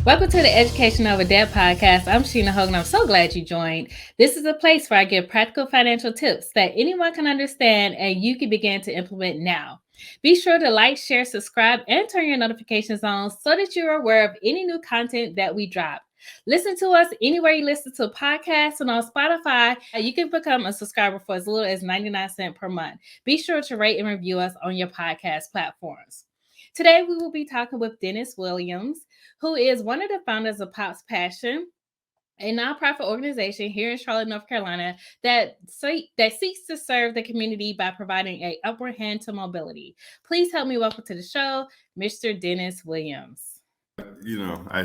Welcome to the Education Over Debt podcast. I'm Sheena Hogan. I'm so glad you joined. This is a place where I give practical financial tips that anyone can understand and you can begin to implement now. Be sure to like, share, subscribe, and turn your notifications on so that you're aware of any new content that we drop. Listen to us anywhere you listen to podcasts and on Spotify. You can become a subscriber for as little as 99 cents per month. Be sure to rate and review us on your podcast platforms. Today, we will be talking with Dennis Williams, who is one of the founders of Pop's Passion, a nonprofit organization here in Charlotte, North Carolina, that seeks to serve the community by providing an upward hand to mobility. Please help me welcome to the show, Mr. Dennis Williams. I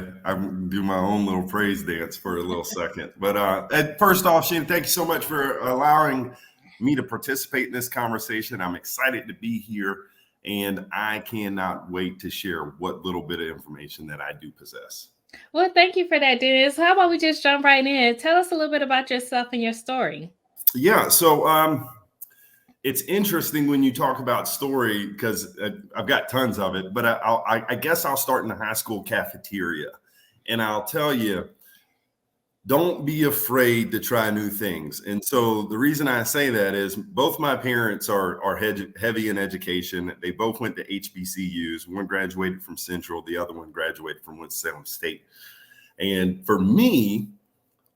do my own little praise dance for a little second. But first off, Shane, thank you so much for allowing me to participate in this conversation. I'm excited to be here, and I cannot wait to share what little bit of information that I do possess. Well, thank you for that, Dennis. How about we just jump right in? Tell us a little bit about yourself and your story. Yeah, so it's interesting when you talk about story because I've got tons of it, but I guess I'll start in the high school cafeteria. And I'll tell you, don't be afraid to try new things. And so the reason I say that is both my parents are heavy in education. They both went to HBCUs. One graduated from Central, the other one graduated from Winston-Salem State. And for me,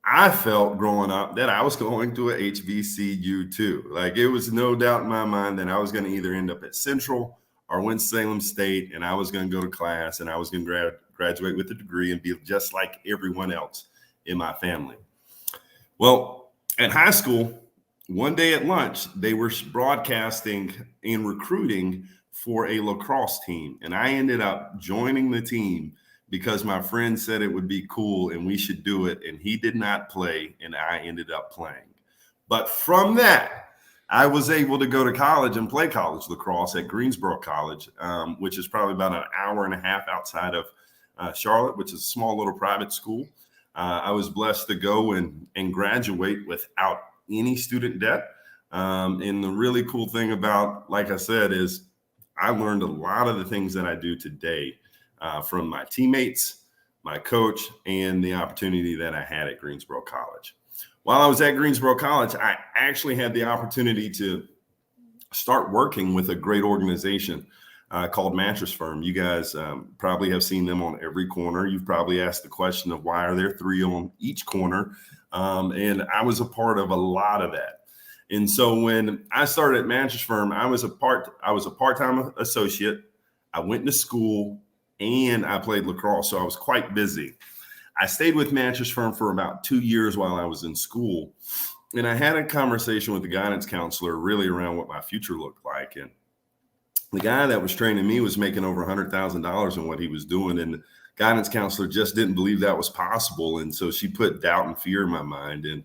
I felt growing up that I was going to a HBCU too. Like it was no doubt in my mind that I was going to either end up at Central or Winston-Salem State, and I was going to go to class and I was going to graduate with a degree and be just like everyone else in my family. Well, at high school, one day at lunch, they were broadcasting and recruiting for a lacrosse team, and I ended up joining the team because my friend said it would be cool and we should do it. And he did not play, and I ended up playing. But from that, I was able to go to college and play college lacrosse at Greensboro College, which is probably about an hour and a half outside of Charlotte, which is a small little private school. I was blessed to go and graduate without any student debt. And the really cool thing about, like I said, is I learned a lot of the things that I do today from my teammates, my coach, and the opportunity that I had at Greensboro College. While I was at Greensboro College, I actually had the opportunity to start working with a great organization called Mattress Firm. You guys probably have seen them on every corner. You've probably asked the question of why are there 3 on each corner? And I was a part of a lot of that. And so when I started at Mattress Firm, I was a part-time associate. I went to school and I played lacrosse, so I was quite busy. I stayed with Mattress Firm for about 2 years while I was in school. And I had a conversation with the guidance counselor really around what my future looked like. And the guy that was training me was making over $100,000 in what he was doing. And the guidance counselor just didn't believe that was possible. And so she put doubt and fear in my mind. And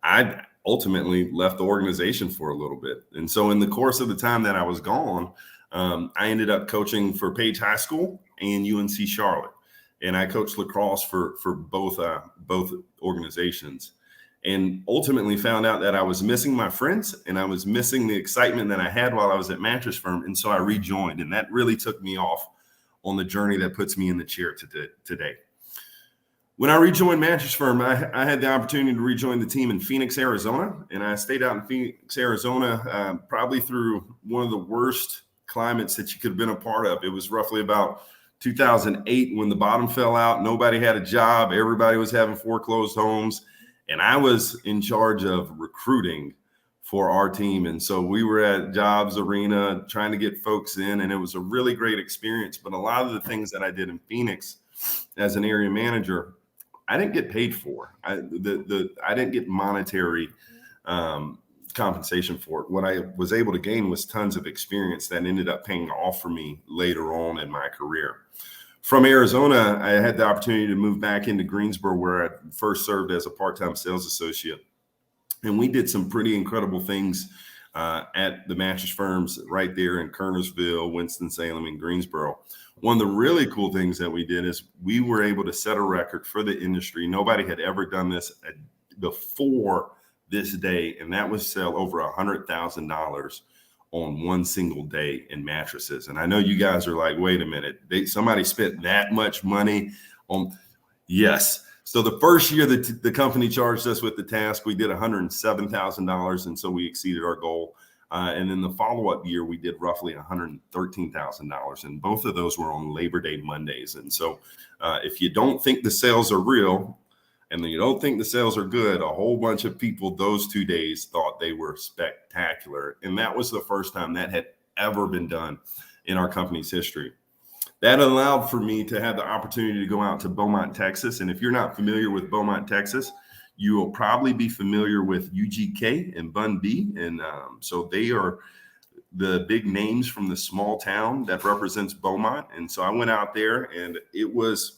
I ultimately left the organization for a little bit. And so in the course of the time that I was gone, I ended up coaching for Page High School and UNC Charlotte. And I coached lacrosse for both organizations, and ultimately found out that I was missing my friends and I was missing the excitement that I had while I was at Mattress Firm. And so I rejoined, and that really took me off on the journey that puts me in the chair today. When I rejoined Mattress Firm, I had the opportunity to rejoin the team in Phoenix, Arizona. And I stayed out in Phoenix, Arizona, probably through one of the worst climates that you could have been a part of. It was roughly about 2008 when the bottom fell out. Nobody had a job. Everybody was having foreclosed homes. And I was in charge of recruiting for our team. And so we were at Jobs Arena trying to get folks in, and it was a really great experience. But a lot of the things that I did in Phoenix as an area manager, I didn't get paid for. I didn't get monetary compensation for it. What I was able to gain was tons of experience that ended up paying off for me later on in my career. From Arizona, I had the opportunity to move back into Greensboro, where I first served as a part-time sales associate. And we did some pretty incredible things at the Mattress Firms right there in Kernersville, Winston-Salem, and Greensboro. One of the really cool things that we did is we were able to set a record for the industry. Nobody had ever done this before this day, and that was sell over $100,000 on one single day in mattresses. And I know you guys are like, wait a minute, somebody spent that much money on. Yes. So the first year that the company charged us with the task, we did $107,000, and so we exceeded our goal. And then the follow-up year, we did roughly $113,000, and both of those were on Labor Day Mondays. And so if you don't think the sales are real, and then you don't think the sales are good, a whole bunch of people those 2 days thought they were spectacular. And that was the first time that had ever been done in our company's history. That allowed for me to have the opportunity to go out to Beaumont, Texas. And if you're not familiar with Beaumont, Texas, you will probably be familiar with UGK and Bun B. And so they are the big names from the small town that represents Beaumont. And so I went out there, and it was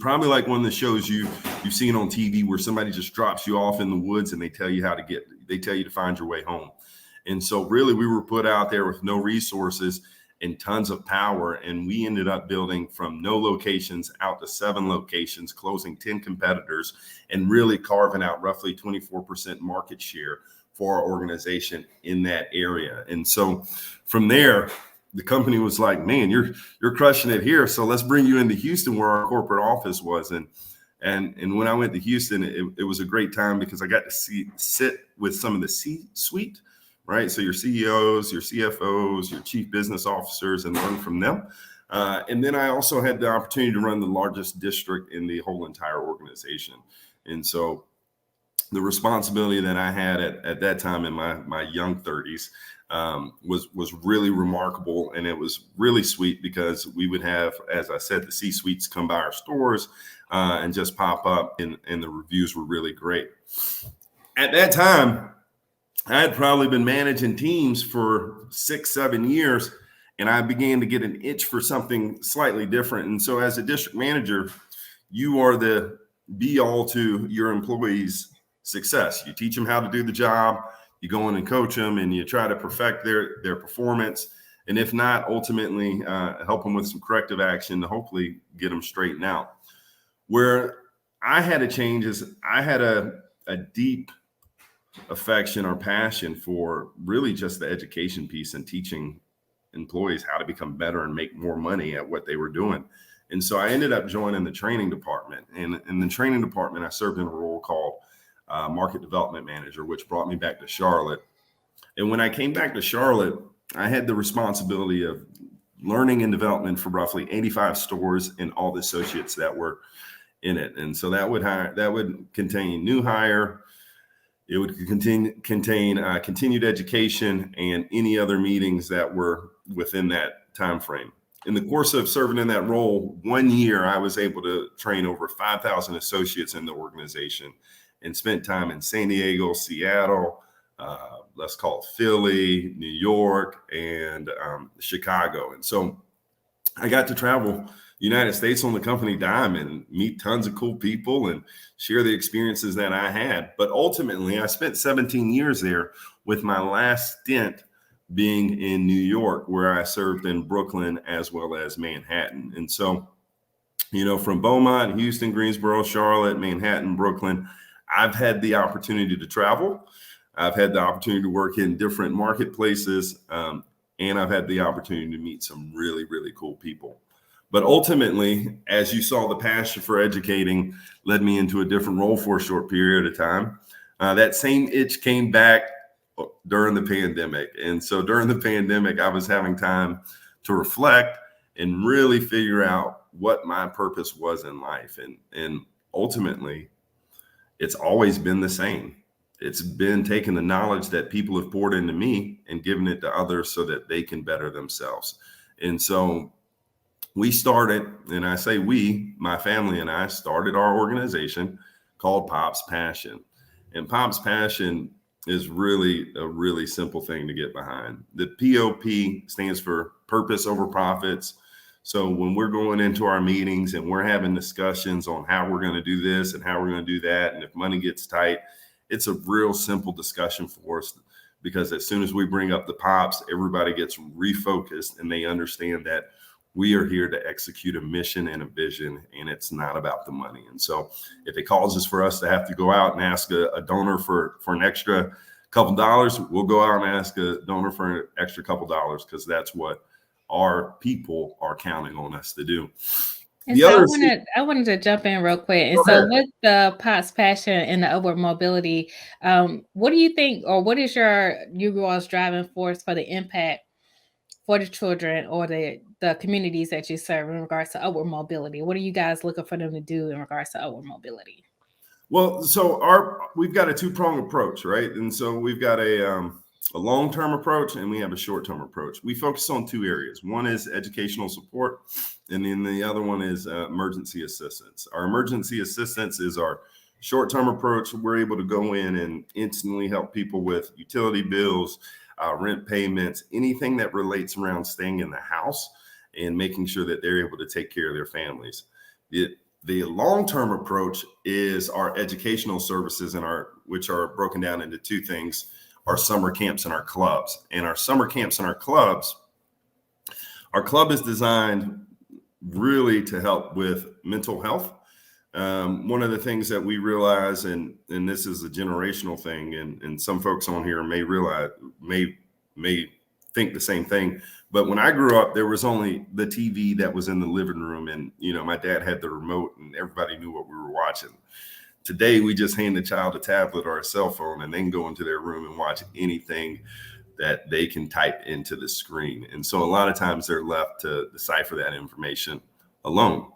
probably like one of the shows you've seen on TV where somebody just drops you off in the woods and they tell you to find your way home. And so really we were put out there with no resources and tons of power. And we ended up building from no locations out to 7 locations, closing 10 competitors, and really carving out roughly 24% market share for our organization in that area. And so from there, the company was like, man, you're crushing it here. So let's bring you into Houston, where our corporate office was. And when I went to Houston, it was a great time because I got to sit with some of the C-suite, right? So your CEOs, your CFOs, your chief business officers, and learn from them. And then I also had the opportunity to run the largest district in the whole entire organization. And so the responsibility that I had at that time in my young 30s was really remarkable. And it was really sweet because we would have, as I said, the C-suites come by our stores and just pop up, and the reviews were really great. At that time, I had probably been managing teams for 6-7 years, and I began to get an itch for something slightly different. And so as a district manager, you are the be all to your employees' success. You teach them how to do the job, you go in and coach them, and you try to perfect their performance. And if not, ultimately help them with some corrective action to hopefully get them straightened out. Where I had a change is I had a deep affection or passion for really just the education piece and teaching employees how to become better and make more money at what they were doing. And so I ended up joining the training department. And in the training department, I served in a role called market development manager, which brought me back to Charlotte. And when I came back to Charlotte, I had the responsibility of learning and development for roughly 85 stores and all the associates that were in it. And so that would contain new hire. It would contain continued education and any other meetings that were within that time frame. In the course of serving in that role, 1 year, I was able to train over 5,000 associates in the organization and spent time in San Diego, Seattle, let's call it Philly, New York, and Chicago. And so I got to travel the United States on the company dime and meet tons of cool people and share the experiences that I had. But ultimately, I spent 17 years there, with my last stint being in New York, where I served in Brooklyn as well as Manhattan. And so, from Beaumont, Houston, Greensboro, Charlotte, Manhattan, Brooklyn, I've had the opportunity to travel. I've had the opportunity to work in different marketplaces, and I've had the opportunity to meet some really, really cool people. But ultimately, as you saw, the passion for educating led me into a different role for a short period of time. That same itch came back during the pandemic. And so during the pandemic, I was having time to reflect and really figure out what my purpose was in life. And ultimately, it's always been the same. It's been taking the knowledge that people have poured into me and giving it to others so that they can better themselves. And so we started, and I say we, my family and I started our organization called Pop's Passion. And Pop's Passion is really a really simple thing to get behind. The POP stands for purpose over profits. So when we're going into our meetings and we're having discussions on how we're going to do this and how we're going to do that, and if money gets tight, it's a real simple discussion for us, because as soon as we bring up the Pops, everybody gets refocused and they understand that we are here to execute a mission and a vision, and it's not about the money. And so if it causes for us to have to go out and ask a donor for an extra couple dollars, we'll go out and ask a donor for an extra couple dollars, because that's what our people are counting on us to do. And The so other, I wanted to jump in real quick. And go so ahead. with the POTS passion and the upward mobility, what do you think, or what is you all's driving force for the impact for the children or the communities that you serve in regards to upward mobility? What are you guys looking for them to do in regards to upward mobility? Well, so we've got a two-pronged approach, right? And so we've got a long-term approach and we have a short-term approach. We focus on two areas. One is educational support, and then the other one is emergency assistance. Our emergency assistance is our short-term approach. We're able to go in and instantly help people with utility bills, rent payments, anything that relates around staying in the house and making sure that they're able to take care of their families. The long-term approach is our educational services which are broken down into two things: our summer camps and our clubs. And our summer camps and our club is designed really to help with mental health. One of the things that we realize, and this is a generational thing, and some folks on here may think the same thing. But when I grew up, there was only the TV that was in the living room, and my dad had the remote, and everybody knew what we were watching. Today, we just hand the child a tablet or a cell phone, and they can go into their room and watch anything that they can type into the screen. And so a lot of times they're left to decipher that information alone.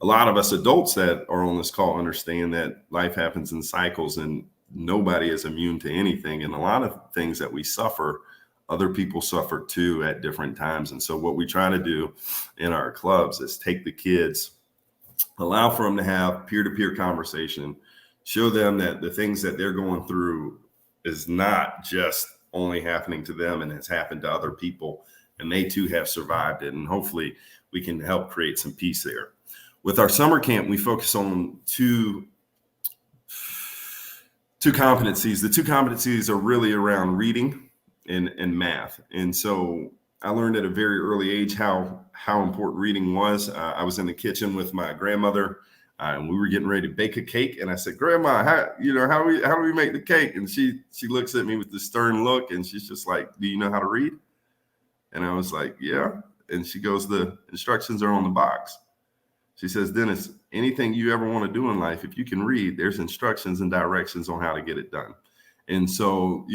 A lot of us adults that are on this call understand that life happens in cycles and nobody is immune to anything. And a lot of things that we suffer, other people suffer too at different times. And so what we try to do in our clubs is take the kids, allow for them to have peer-to-peer conversation, show them that the things that they're going through is not just only happening to them and has happened to other people, and they too have survived it. And hopefully we can help create some peace there. With our summer camp, we focus on two competencies. The two competencies are really around reading and math. And so I learned at a very early age how important reading was. I was in the kitchen with my grandmother, and we were getting ready to bake a cake. And I said, "Grandma, how do we make the cake?" And she looks at me with this stern look, and she's just like, "Do you know how to read?" And I was like, "Yeah." And she goes, "The instructions are on the box." She says, "Dennis, anything you ever want to do in life, if you can read, there's instructions and directions on how to get it done." And so,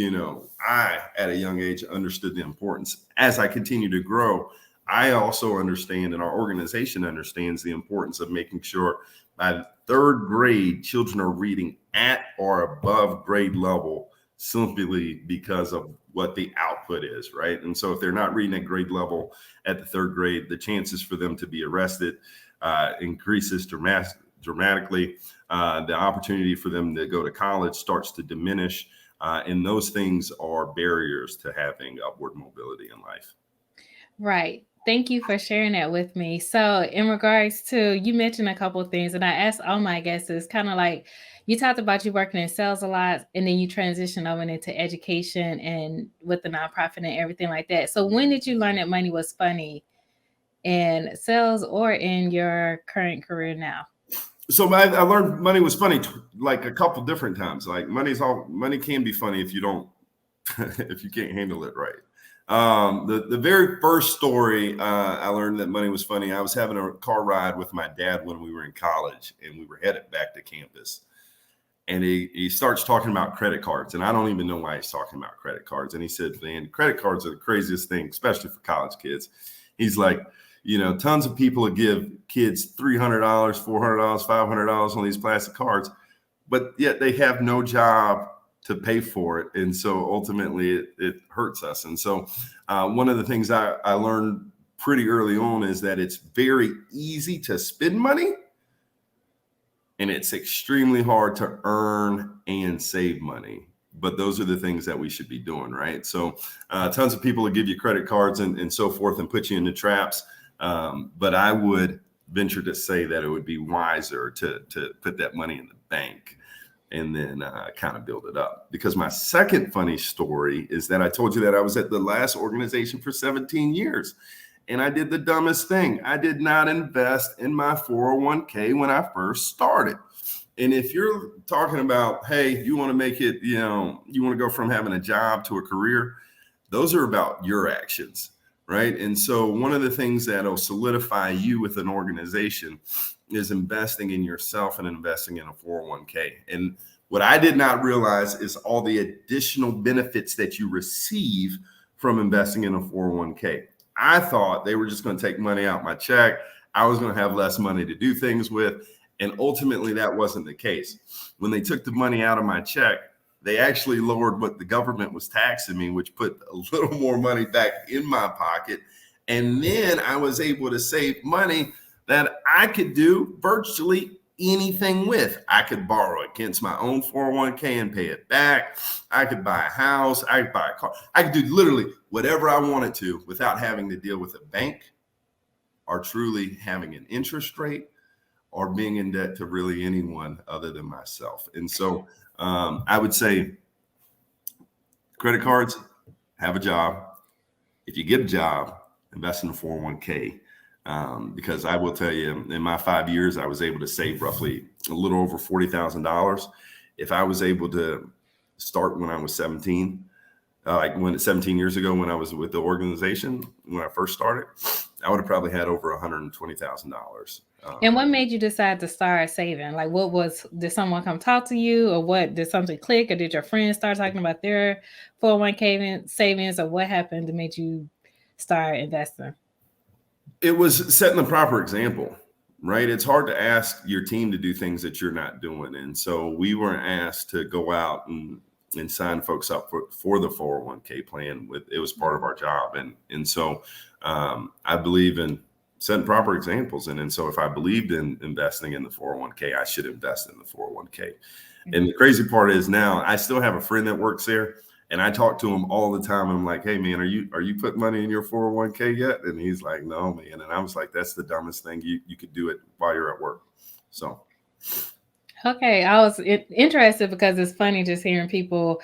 I, at a young age, understood the importance. As I continue to grow, I also understand, and our organization understands, the importance of making sure by third grade, children are reading at or above grade level simply because of what the output is, right? And so if they're not reading at grade level at the third grade, the chances for them to be arrested increases dramatically. The opportunity for them to go to college starts to diminish. And those things are barriers to having upward mobility in life. Right. Thank you for sharing that with me. So, in regards to, you mentioned a couple of things, and I asked all my guests, kind of like you talked about you working in sales a lot, and then you transitioned over into education and with the nonprofit and everything like that. So, when did you learn that money was funny in sales or in your current career now? So I learned money was funny like a couple different times. Like money can be funny if you don't if you can't handle it right. The very first story I learned that money was funny. I was having a car ride with my dad when we were in college, and we were headed back to campus. And he starts talking about credit cards, and I don't even know why he's talking about credit cards. And he said, "Man, credit cards are the craziest thing, especially for college kids." He's like, tons of people would give kids $300, $400, $500 on these plastic cards, but yet they have no job to pay for it. And so ultimately it hurts us. And so one of the things I learned pretty early on is that it's very easy to spend money, and it's extremely hard to earn and save money. But those are the things that we should be doing, right? So tons of people will give you credit cards and so forth and put you into traps. But I would venture to say that it would be wiser to put that money in the bank and then kind of build it up. Because my second funny story is that I told you that I was at the last organization for 17 years. And I did the dumbest thing. I did not invest in my 401k when I first started. And if you're talking about, hey, you want to make it, you want to go from having a job to a career, those are about your actions. right? And so one of the things that'll solidify you with an organization is investing in yourself and investing in a 401k. And what I did not realize is all the additional benefits that you receive from investing in a 401k. I thought they were just going to take money out my check. I was going to have less money to do things with. And ultimately, that wasn't the case. When they took the money out of my check, they actually lowered what the government was taxing me, which put a little more money back in my pocket. And then I was able to save money that I could do virtually anything with. I could borrow against my own 401k and pay it back. I could buy a house. I could buy a car. I could do literally whatever I wanted to without having to deal with a bank or truly having an interest rate or being in debt to really anyone other than myself. And so I would say credit cards, have a job. If you get a job, invest in a 401k. Because I will tell you, in my 5 years, I was able to save roughly a little over $40,000. If I was able to start when I was 17, like 17 years ago when I was with the organization, when I first started, I would have probably had over $120,000. And what made you decide to start saving? Like, did someone come talk to you, or what? Did something click, or did your friends start talking about their 401k savings, or what happened that made you start investing? It was setting the proper example, right? It's hard to ask your team to do things that you're not doing. And so we were asked to go out and sign folks up for the 401k plan. It was part of our job. And so I believe in setting proper examples. And so if I believed in investing in the 401k, I should invest in the 401k. And the crazy part is now I still have a friend that works there, and I talk to him all the time. And I'm like, hey, man, are you putting money in your 401k yet? And he's like, no, man. And I was like, that's the dumbest thing. You could do it while you're at work. So. Okay. I was interested because it's funny just hearing people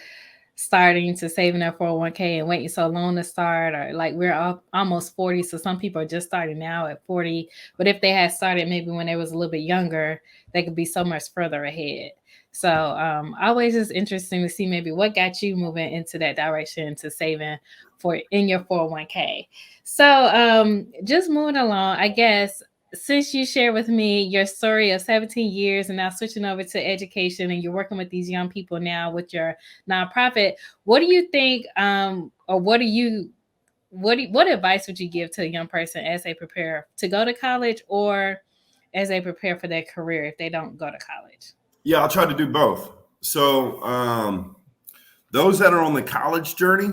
starting to save in their 401k and waiting so long to start, or like we're almost 40. So some people are just starting now at 40, but if they had started maybe when they was a little bit younger, they could be so much further ahead. So always just interesting to see maybe what got you moving into that direction to saving in your 401k. So just moving along, I guess, since you shared with me your story of 17 years and now switching over to education, and you're working with these young people now with your nonprofit, what do you think, or what advice would you give to a young person as they prepare to go to college, or as they prepare for their career if they don't go to college? Yeah, I'll try to do both. So those that are on the college journey,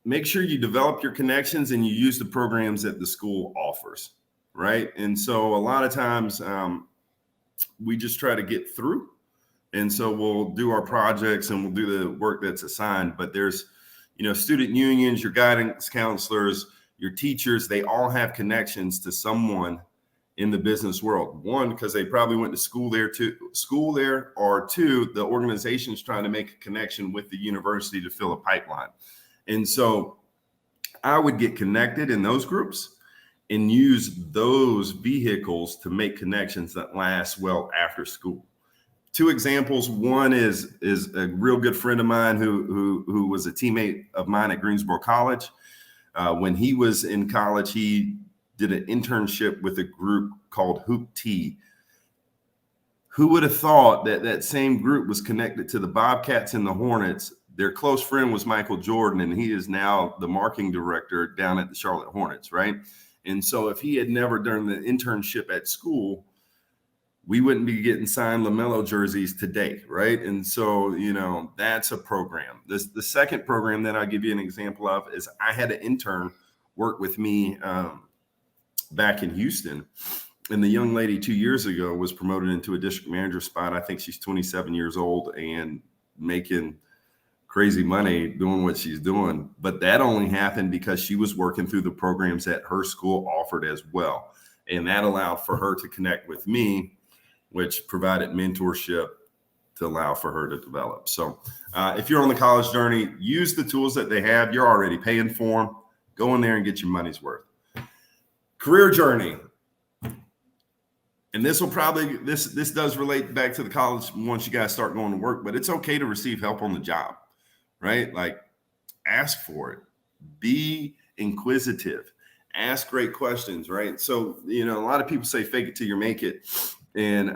make sure you develop your connections and you use the programs that the school offers, right? And so a lot of times we just try to get through. And so we'll do our projects and we'll do the work that's assigned. But there's, student unions, your guidance counselors, your teachers, they all have connections to someone in the business world. One, because they probably went to school there, or two, the organization's trying to make a connection with the university to fill a pipeline. And so I would get connected in those groups and use those vehicles to make connections that last well after school. Two examples. One is a real good friend of mine who was a teammate of mine at Greensboro College. When he was in college, he did an internship with a group called Hoop T. Who would have thought that same group was connected to the Bobcats and the Hornets? Their close friend was Michael Jordan, and he is now the marketing director down at the Charlotte Hornets, right? And so if he had never done the internship at school, we wouldn't be getting signed LaMelo jerseys today, right? And so, that's a program. The second program that I'll give you an example of is I had an intern work with me back in Houston. And the young lady 2 years ago was promoted into a district manager spot. I think she's 27 years old and making crazy money doing what she's doing. But that only happened because she was working through the programs that her school offered as well. And that allowed for her to connect with me, which provided mentorship to allow for her to develop. So if you're on the college journey, use the tools that they have. You're already paying for them. Go in there and get your money's worth. Career journey. And this does relate back to the college once you guys start going to work, but it's okay to receive help on the job, right? Like, ask for it. Be inquisitive, ask great questions, right? So, a lot of people say fake it till you make it. And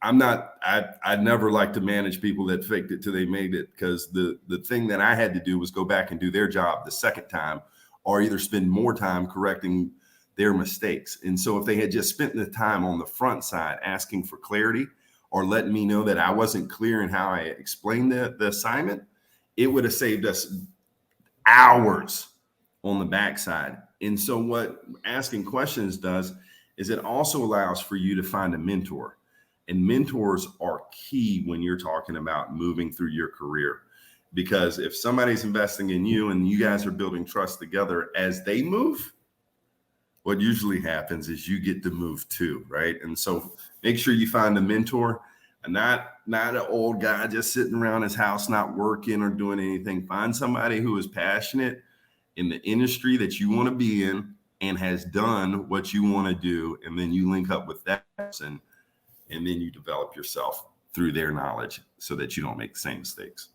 I'd never like to manage people that faked it till they made it, because the thing that I had to do was go back and do their job the second time, or either spend more time correcting their mistakes. And so if they had just spent the time on the front side asking for clarity, or letting me know that I wasn't clear in how I explained the assignment, it would have saved us hours on the backside. And so what asking questions does is it also allows for you to find a mentor. And mentors are key when you're talking about moving through your career, because if somebody's investing in you and you guys are building trust together as they move, what usually happens is you get to move too, right? And so make sure you find a mentor, and not an old guy just sitting around his house not working or doing anything. Find somebody who is passionate in the industry that you want to be in and has done what you want to do, and then you link up with that person, and then you develop yourself through their knowledge so that you don't make the same mistakes.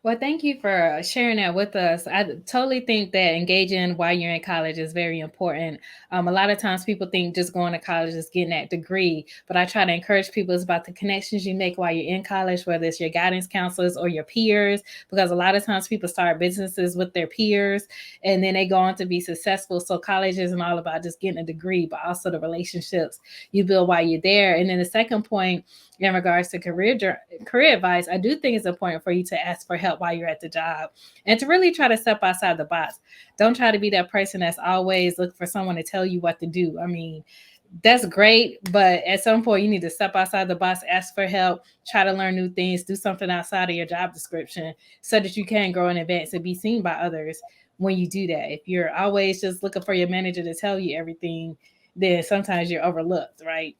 Well, thank you for sharing that with us. I totally think that engaging while you're in college is very important. A lot of times people think just going to college is getting that degree, but I try to encourage people it's about the connections you make while you're in college, whether it's your guidance counselors or your peers, because a lot of times people start businesses with their peers and then they go on to be successful. So college isn't all about just getting a degree, but also the relationships you build while you're there. And then the second point, in regards to career advice, I do think it's important for you to ask for help while you're at the job and to really try to step outside the box. Don't try to be that person that's always looking for someone to tell you what to do. I mean, that's great, but at some point you need to step outside the box, ask for help, try to learn new things, do something outside of your job description so that you can grow in advance and be seen by others when you do that. If you're always just looking for your manager to tell you everything, then sometimes you're overlooked, right?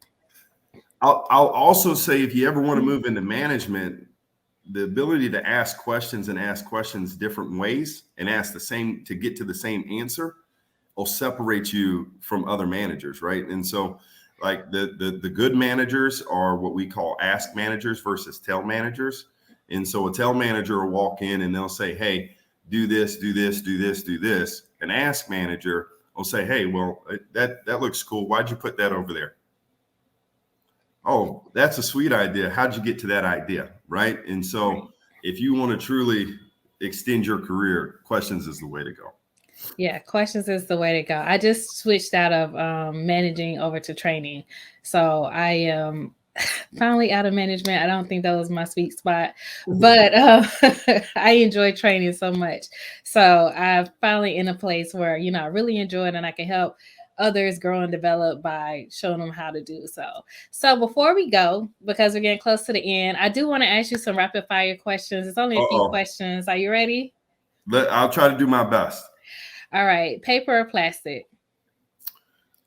I'll also say, if you ever want to move into management, the ability to ask questions and ask questions different ways and ask the same to get to the same answer will separate you from other managers, right? And so, like the good managers are what we call ask managers versus tell managers. And so a tell manager will walk in and they'll say, hey, do this, do this, do this, do this. An ask manager will say, hey, well, that looks cool. Why'd you put that over there? Oh, that's a sweet idea. How'd you get to that idea? Right. And so if you want to truly extend your career, questions is the way to go. Yeah, questions is the way to go. I just switched out of managing over to training. So I am finally out of management. I don't think that was my sweet spot, but I enjoy training so much. So I'm finally in a place where, I really enjoy it and I can help others grow and develop by showing them how to do so. So before we go, because we're getting close to the end, I do want to ask you some rapid fire questions. It's only a few questions. Are you ready? I'll try to do my best. All right. Paper or plastic?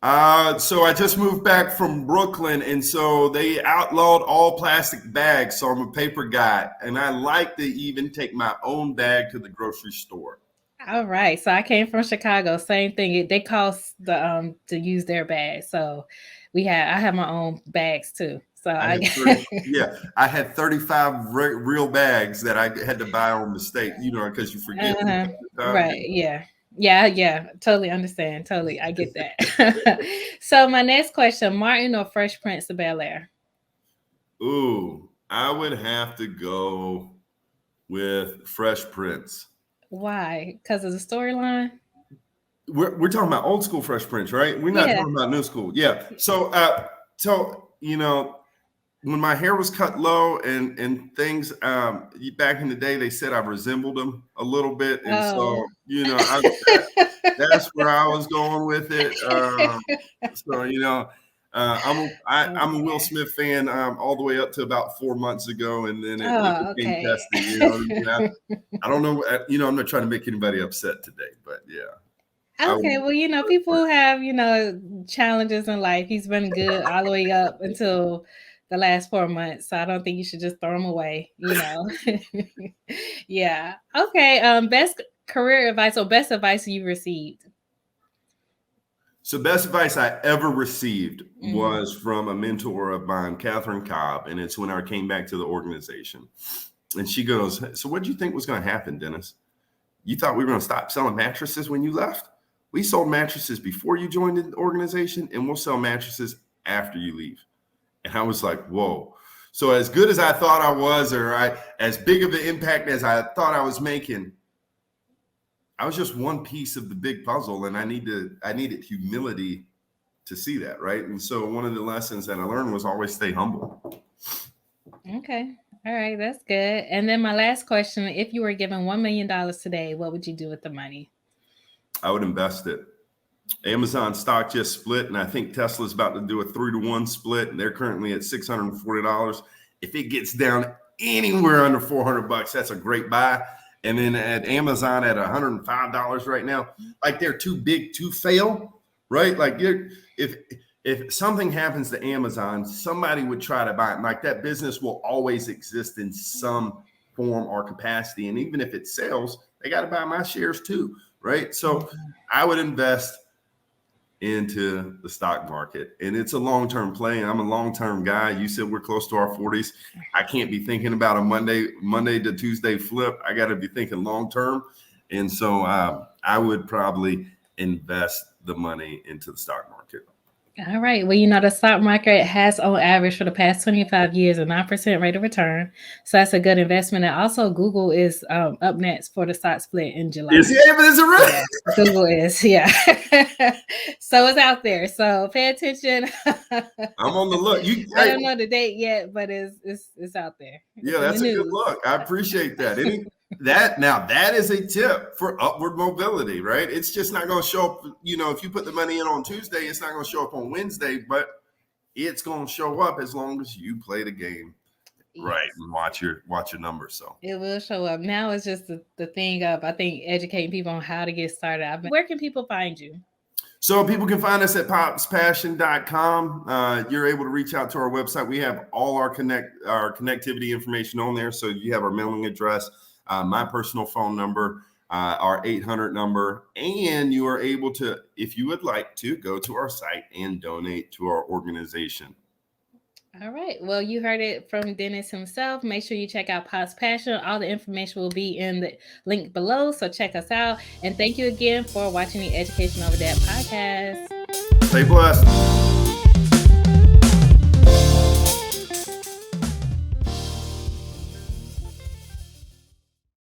So I just moved back from Brooklyn, and so they outlawed all plastic bags. So I'm a paper guy, and I like to even take my own bag to the grocery store. All right. So I came from Chicago. Same thing. They cost to use their bags. So I have my own bags too. So I had 35 real bags that I had to buy on mistake, because you forget. Right. Yeah. Totally understand. Totally. I get that. So my next question, Martin or Fresh Prince of Bel-Air? Ooh, I would have to go with Fresh Prince. Why? Because of the storyline? We're talking about old school Fresh Prince, right? We're not talking about new school. Yeah. So when my hair was cut low and things, back in the day, they said I resembled him a little bit, and so that's where I was going with it. I'm a Will Smith fan all the way up to about 4 months ago, and then it became testy. I don't know. I'm not trying to make anybody upset today, but yeah. Okay, well, people have, challenges in life. He's been good all the way up until the last 4 months. So I don't think you should just throw him away, Yeah. Okay. Best career advice or best advice you received? So best advice I ever received was from a mentor of mine, Catherine Cobb. And it's when I came back to the organization. And she goes, so what did you think was going to happen, Dennis? You thought we were going to stop selling mattresses when you left? We sold mattresses before you joined the organization, and we'll sell mattresses after you leave. And I was like, whoa. So as good as I thought I was, as big of an impact as I thought I was making, I was just one piece of the big puzzle, and I needed humility to see that, right? And so one of the lessons that I learned was always stay humble. Okay. All right, that's good. And then my last question, if you were given $1 million today, what would you do with the money? I would invest it. Amazon stock just split, and I think Tesla's about to do a 3-to-1 split, and they're currently at $640. If it gets down anywhere under $400, that's a great buy. And then at Amazon at $105 right now, like they're too big to fail, right? Like if something happens to Amazon, somebody would try to buy it. Like that business will always exist in some form or capacity. And even if it sells, they got to buy my shares too, right? So I would invest into the stock market, and it's a long-term play. And I'm a long-term guy. You said we're close to our 40s. I can't be thinking about a Monday to Tuesday flip. I got to be thinking long-term. And so I would probably invest the money into the stock market. All right. Well, the stock market has on average for the past 25 years a 9% rate of return. So that's a good investment. And also Google is up next for the stock split in July. Is it really? Yeah, Google is, yeah. So it's out there. So pay attention. I'm on the look. I don't know the date yet, but it's out there. Yeah, that's a good look. I appreciate that. That is a tip for upward mobility, right? It's just not going to show up. If you put the money in on Tuesday, it's not going to show up on Wednesday, but it's going to show up as long as you play the game right and watch your numbers. So it will show up. Now it's just the thing of, I think, educating people on how to get started. Where can people find you? So people can find us at popspassion.com. You're able to reach out to our website. We have all our connectivity information on there. So you have our mailing address, my personal phone number, our 800 number, and you are able to, if you would like to, go to our site and donate to our organization. All right. Well, you heard it from Dennis himself. Make sure you check out Pop's Passion. All the information will be in the link below. So check us out. And thank you again for watching the Education Over Debt podcast. Stay blessed.